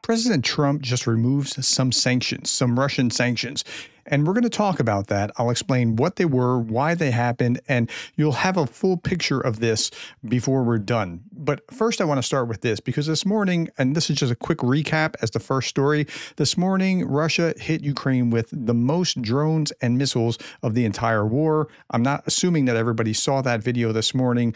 President Trump just removes some sanctions, some Russian sanctions. And we're going to talk about that. I'll explain what they were, why they happened, and you'll have a full picture of this before we're done. But first, I want to start with this because this morning, and this is just a quick recap as the first story, this morning, Russia hit Ukraine with the most drones and missiles of the entire war. I'm not assuming that everybody saw that video this morning.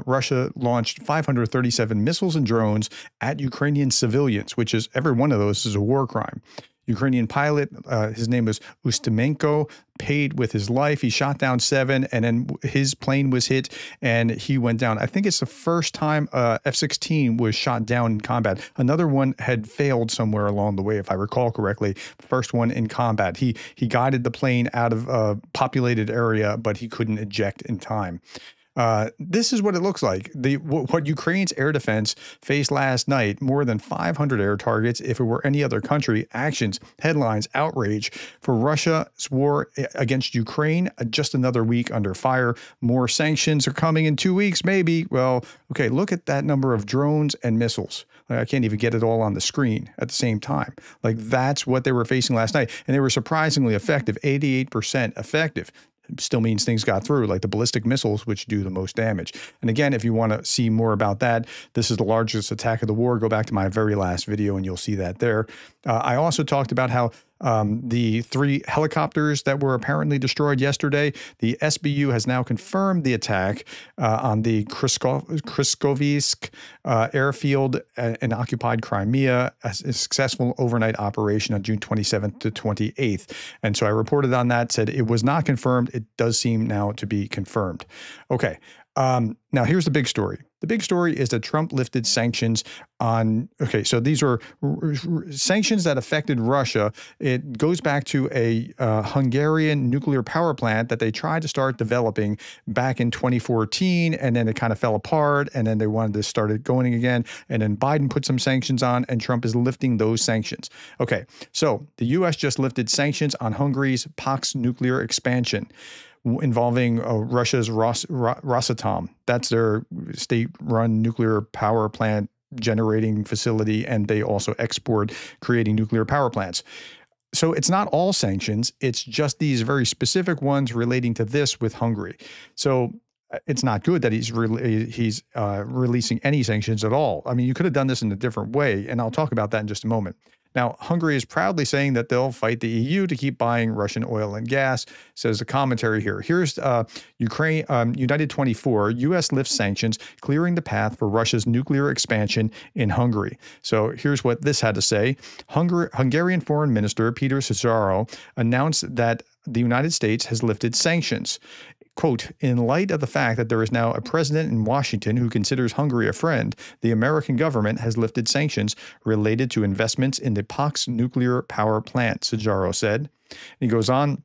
Russia launched 537 missiles and drones at Ukrainian civilians, which is every one of those is a war crime. Ukrainian pilot, his name was Ustimenko, paid with his life. He shot down 7, and then his plane was hit, and he went down. I think it's the first time F-16 was shot down in combat. Another one had failed somewhere along the way, if I recall correctly. First one in combat. He guided the plane out of a populated area, but he couldn't eject in time. This is what it looks like. What Ukraine's air defense faced last night, more than 500 air targets. If it were any other country, actions, headlines, outrage for Russia's war against Ukraine. Just another week under fire. More sanctions are coming in 2 weeks, maybe. Well, okay, look at that number of drones and missiles. I can't even get it all on the screen at the same time. Like, that's what they were facing last night. And they were surprisingly effective, 88% effective. Still means things got through, like the ballistic missiles, which do the most damage. And again, if you want to see more about that, this is the largest attack of the war. Go back to my very last video and you'll see that there. I also talked about how the 3 helicopters that were apparently destroyed yesterday, the SBU has now confirmed the attack on the Kryskovisk airfield in occupied Crimea, a successful overnight operation on June 27th to 28th. And so I reported on that, said it was not confirmed. It does seem now to be confirmed. Okay. Now, here's the big story. The big story is that Trump lifted sanctions on, okay, so these are sanctions that affected Russia. It goes back to a Hungarian nuclear power plant that they tried to start developing back in 2014, and then it kind of fell apart, and then they wanted to start it going again, and then Biden put some sanctions on, and Trump is lifting those sanctions. Okay, so the U.S. just lifted sanctions on Hungary's Pax nuclear expansion, involving Russia's Rosatom. That's their state-run nuclear power plant generating facility, and they also export creating nuclear power plants. So it's not all sanctions. It's just these very specific ones relating to this with Hungary. So it's not good that he's releasing any sanctions at all. I mean, you could have done this in a different way, and I'll talk about that in just a moment. Now, Hungary is proudly saying that they'll fight the EU to keep buying Russian oil and gas, says the commentary here. Here's Ukraine, United 24, U.S. lifts sanctions, clearing the path for Russia's nuclear expansion in Hungary. So here's what this had to say. Hungarian Foreign Minister Peter Szijjártó announced that the United States has lifted sanctions. Quote, in light of the fact that there is now a president in Washington who considers Hungary a friend, the American government has lifted sanctions related to investments in the Pax nuclear power plant, Szijjártó said. He goes on.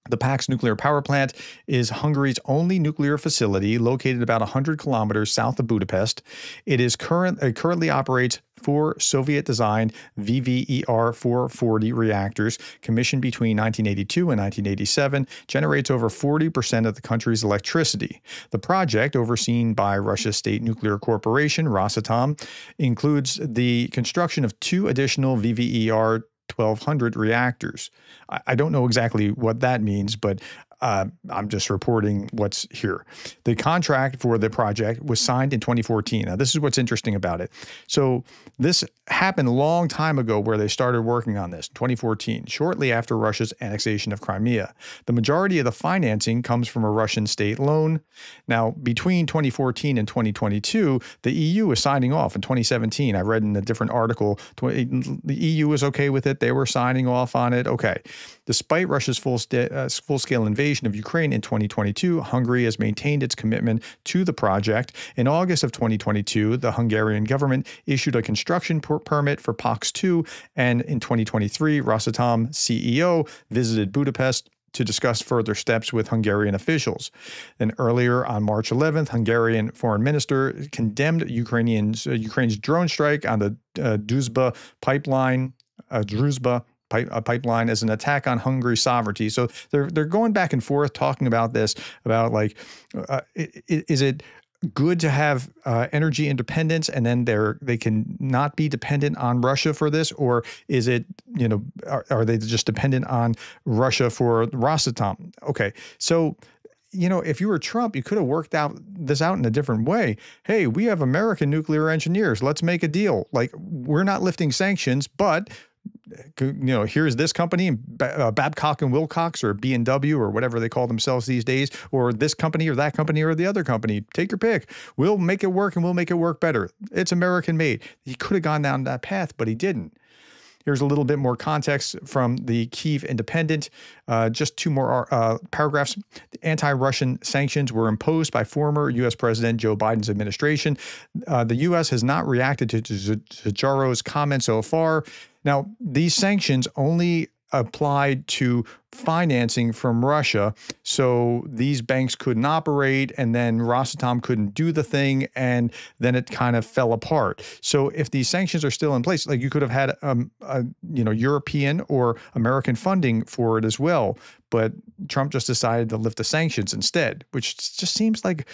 The Pax nuclear power plant is Hungary's only nuclear facility located about 100 kilometers south of Budapest. It currently operates 4 Soviet-designed VVER-440 reactors commissioned between 1982 and 1987, generates over 40% of the country's electricity. The project, overseen by Russia's state nuclear corporation, Rosatom, includes the construction of 2 additional VVER 1200 reactors. I don't know exactly what that means, but I'm just reporting what's here. The contract for the project was signed in 2014. Now, this is what's interesting about it. So this happened a long time ago where they started working on this, 2014, shortly after Russia's annexation of Crimea. The majority of the financing comes from a Russian state loan. Now, between 2014 and 2022, the EU was signing off in 2017. I read in a different article, the EU was okay with it. They were signing off on it. Okay. Despite Russia's full-scale invasion of Ukraine in 2022, Hungary has maintained its commitment to the project. In August of 2022, the Hungarian government issued a construction permit for POX-2, and in 2023, Rosatom CEO visited Budapest to discuss further steps with Hungarian officials. And earlier on March 11th, Hungarian foreign minister condemned Ukraine's drone strike on the Druzhba pipeline, pipeline as an attack on Hungary's sovereignty. So they're going back and forth talking about this, about like, is it good to have energy independence, and then they can not be dependent on Russia for this, or is it, are they just dependent on Russia for Rosatom? Okay, so if you were Trump, you could have worked this out in a different way. Hey, we have American nuclear engineers. Let's make a deal. Like, we're not lifting sanctions, but here's this company, Babcock and Wilcox, or B&W, or whatever they call themselves these days, or this company or that company or the other company. Take your pick. We'll make it work, and we'll make it work better. It's American made. He could have gone down that path, but he didn't. Here's a little bit more context from the Kyiv Independent. Just two more paragraphs. The anti-Russian sanctions were imposed by former U.S. President Joe Biden's administration. The U.S. has not reacted to Zajaro's comments so far. Now, these sanctions only applied to financing from Russia, so these banks couldn't operate, and then Rosatom couldn't do the thing, and then it kind of fell apart. So if these sanctions are still in place, like, you could have had European or American funding for it as well, but Trump just decided to lift the sanctions instead, which just seems like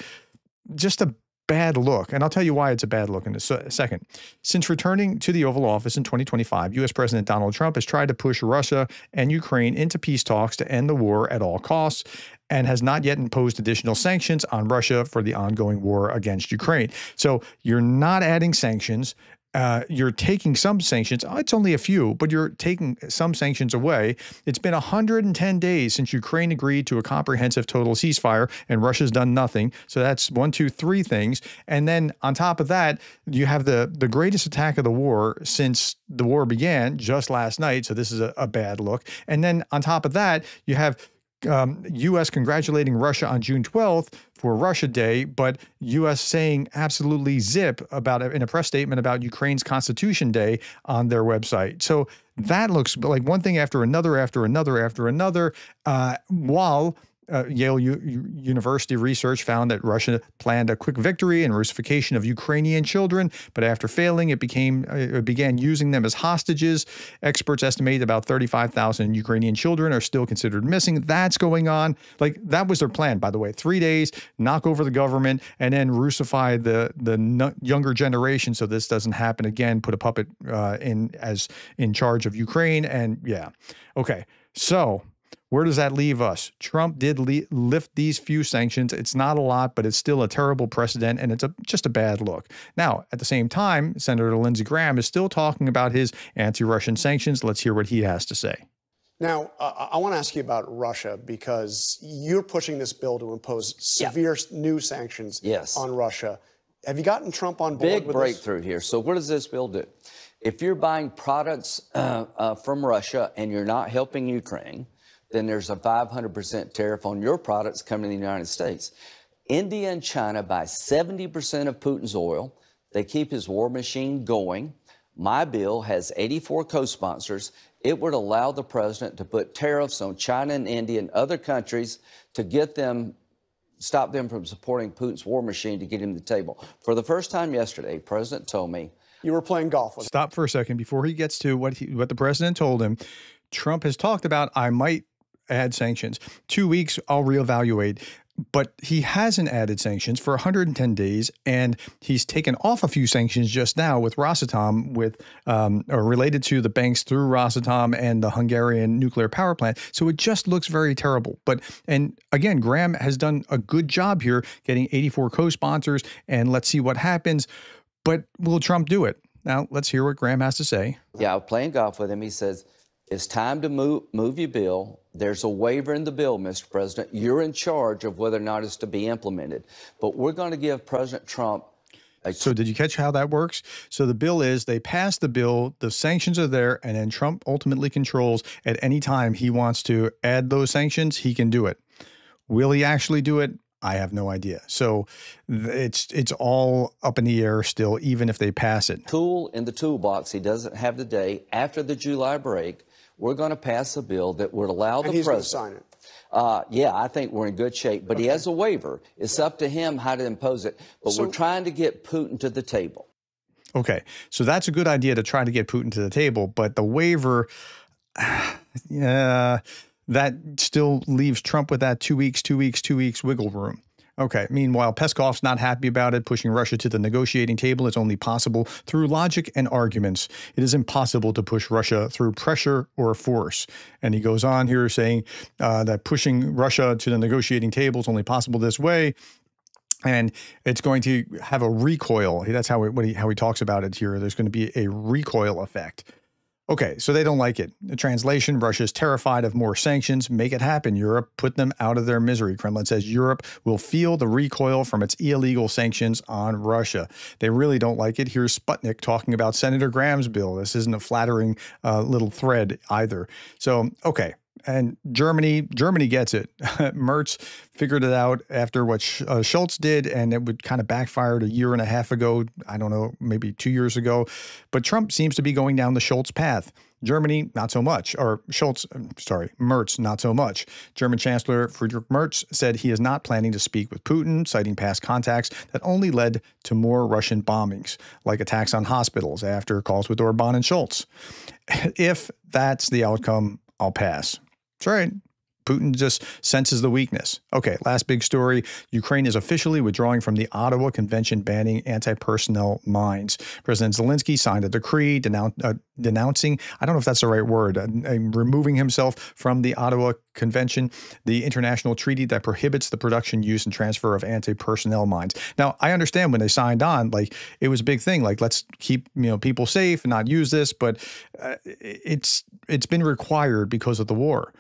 just a bad look. And I'll tell you why it's a bad look in a second. Since returning to the Oval Office in 2025, U.S. President Donald Trump has tried to push Russia and Ukraine into peace talks to end the war at all costs, and has not yet imposed additional sanctions on Russia for the ongoing war against Ukraine. So you're not adding sanctions. You're taking some sanctions. It's only a few, but you're taking some sanctions away. It's been 110 days since Ukraine agreed to a comprehensive total ceasefire, and Russia's done nothing. So that's 1, 2, 3 things. And then on top of that, you have the greatest attack of the war since the war began just last night. So this is a bad look. And then on top of that, you have U.S. congratulating Russia on June 12th for Russia Day, but U.S. saying absolutely zip about it in a press statement about Ukraine's Constitution Day on their website. So that looks like one thing after another, while Yale University research found that Russia planned a quick victory and Russification of Ukrainian children, but after failing, it began using them as hostages. Experts estimate about 35,000 Ukrainian children are still considered missing. That's going on. Like, that was their plan, by the way. 3 days, knock over the government, and then Russify the younger generation so this doesn't happen again. Put a puppet in charge of Ukraine, and yeah, okay. So where does that leave us? Trump did lift these few sanctions. It's not a lot, but it's still a terrible precedent, and it's just a bad look. Now, at the same time, Senator Lindsey Graham is still talking about his anti-Russian sanctions. Let's hear what he has to say. Now, I want to ask you about Russia, because you're pushing this bill to impose severe new sanctions on Russia. Have you gotten Trump on board with this? Big breakthrough here. So what does this bill do? If you're buying products from Russia and you're not helping Ukraine, then there's a 500% tariff on your products coming to the United States. India and China buy 70% of Putin's oil. They keep his war machine going. My bill has 84 co-sponsors. It would allow the president to put tariffs on China and India and other countries to stop them from supporting Putin's war machine to get him to the table. For the first time yesterday, the president told me. You were playing golf with him. Stop for a second before he gets to what the president told him. Trump has talked about, I might add sanctions. 2 weeks, I'll reevaluate. But he hasn't added sanctions for 110 days, and he's taken off a few sanctions just now with Rosatom, related to the banks through Rosatom and the Hungarian nuclear power plant. So it just looks very terrible. And again, Graham has done a good job here getting 84 co-sponsors, and let's see what happens. But will Trump do it? Now, let's hear what Graham has to say. Yeah, I was playing golf with him. He says, it's time to move your bill. There's a waiver in the bill, Mr. President. You're in charge of whether or not it's to be implemented. But we're going to give President Trump So did you catch how that works? So the bill is, they pass the bill, the sanctions are there, and then Trump ultimately controls at any time he wants to add those sanctions, he can do it. Will he actually do it? I have no idea. So it's all up in the air still, even if they pass it. Tool in the toolbox he doesn't have today. After the July break, we're going to pass a bill that would allow the president. He's going to sign it. Yeah, I think we're in good shape. But he has a waiver. It's up to him how to impose it. But we're trying to get Putin to the table. Okay, so that's a good idea to try to get Putin to the table. But the waiver, that still leaves Trump with that 2 weeks wiggle room. Okay. Meanwhile, Peskov's not happy about it. Pushing Russia to the negotiating table is only possible through logic and arguments. It is impossible to push Russia through pressure or force. And he goes on here saying that pushing Russia to the negotiating table is only possible this way. And it's going to have a recoil. That's how he talks about it here. There's going to be a recoil effect. Okay, so they don't like it. The translation, Russia's terrified of more sanctions. Make it happen, Europe. Put them out of their misery. Kremlin says Europe will feel the recoil from its illegal sanctions on Russia. They really don't like it. Here's Sputnik talking about Senator Graham's bill. This isn't a flattering little thread either. So, okay. And Germany gets it. Merz figured it out after what Schultz did, and it would kind of backfired a year and a half ago. I don't know, maybe 2 years ago. But Trump seems to be going down the Schultz path. Germany, not so much. Or Merz, not so much. German Chancellor Friedrich Merz said he is not planning to speak with Putin, citing past contacts that only led to more Russian bombings, like attacks on hospitals after calls with Orban and Schultz. If that's the outcome, I'll pass. That's right. Putin just senses the weakness. Okay, last big story. Ukraine is officially withdrawing from the Ottawa Convention banning anti-personnel mines. President Zelensky signed a decree denouncing, I don't know if that's the right word, removing himself from the Ottawa Convention, the international treaty that prohibits the production, use, and transfer of anti-personnel mines. Now, I understand when they signed on, like, it was a big thing, like, let's keep people safe and not use this, but it's been required because of the war.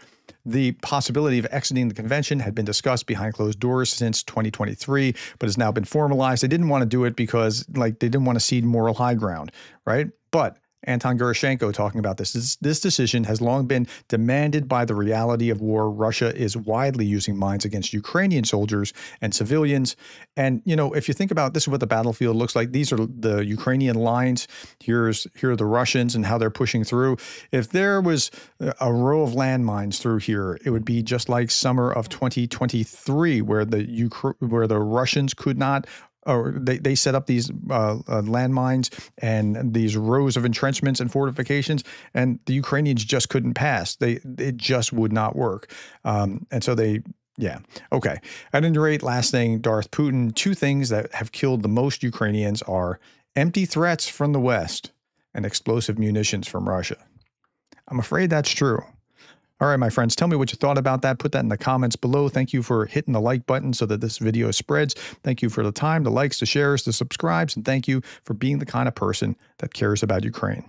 The possibility of exiting the convention had been discussed behind closed doors since 2023, but has now been formalized. They didn't want to do it because, they didn't want to cede moral high ground, right? But Anton Gerashenko talking about this. This decision has long been demanded by the reality of war. Russia is widely using mines against Ukrainian soldiers and civilians. And, if you think about this is what the battlefield looks like. These are the Ukrainian lines. Here are the Russians and how they're pushing through. If there was a row of landmines through here, it would be just like summer of 2023, where the Russians could not, or they set up these landmines and these rows of entrenchments and fortifications, and the Ukrainians just couldn't pass. It just would not work. And so yeah. Okay. At any rate, last thing, Darth Putin, two things that have killed the most Ukrainians are empty threats from the West and explosive munitions from Russia. I'm afraid that's true. All right, my friends, tell me what you thought about that. Put that in the comments below. Thank you for hitting the like button so that this video spreads. Thank you for the time, the likes, the shares, the subscribes, and thank you for being the kind of person that cares about Ukraine.